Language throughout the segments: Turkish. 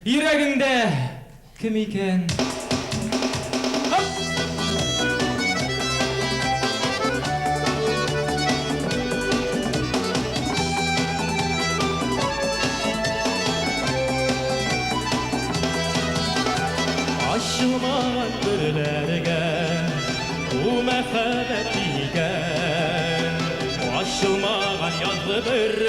Yüreğinde kim iken? Aşılmagan birlerge bu mehabbet digen, aşılmagan yazlı bir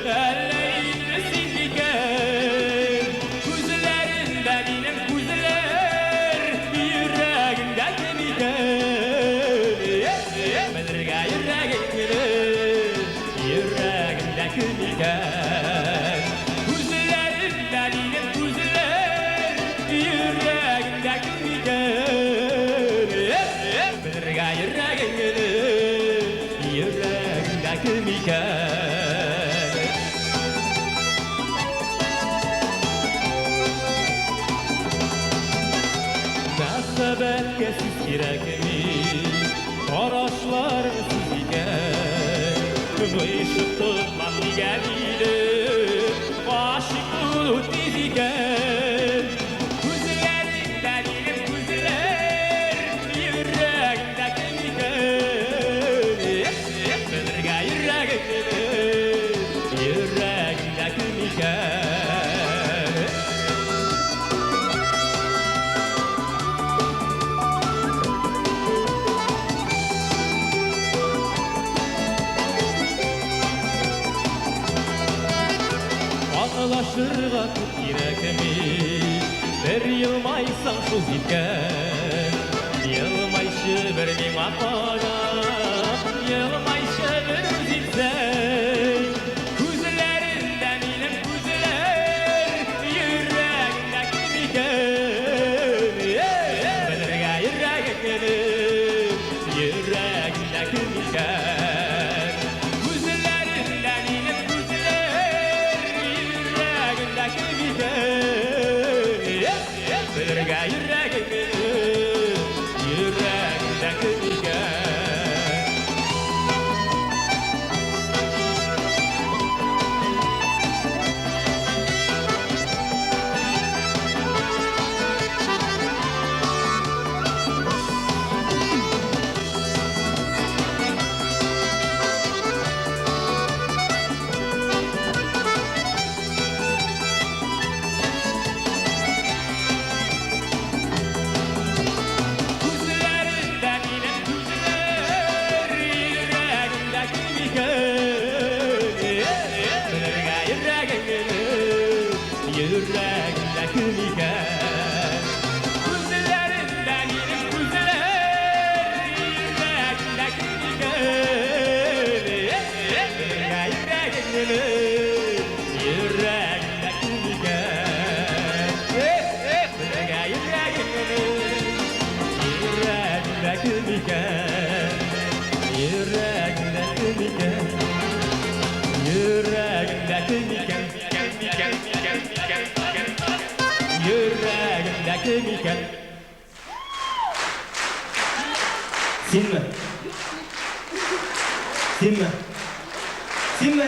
ellerin sildigen. Kuzlarında benim kuzlar, yüreğimde kemiken. Belirge yüreğimde kemiken. Kuzlarında benim kuzlar, yüreğimde kemiken. Belirge yüreğimde kemiken. Mehabbetke siz kerakmi, araçlarımsız iken. Işık tutmam digeliydi, aşık bulut iken. Kuzlarında benim kuzlar, yüreğimde kemiken. Belirge yüreğimde kemiken. Ağlaşır vakit kirekmi, bir yılmaysan şu zitken. Yılmayşı bir min apana, yılmayşı bir zitsen. Kuzlarında benim kuzlar, yüreğimde kemiken. Belirge yüreğimde kemiken. Kuzlarında benim kuzlar, yüreğimde kemiken. Belirge yüreğimde kemiken. Kuzlarında benim kuzlar, yüreğimde kemiken. Belirge yüreğimde kemiken. Kuzlarında benim kuzlar, yüreğimde kemiken. Belirge yüreğimde kemiken. Belirge yüreğimde kemiken. Yüreğimde kemiken. Yüreğimde kemiken. Yüreğimde kemiken. Sin mi? Sin mi? Sin mi?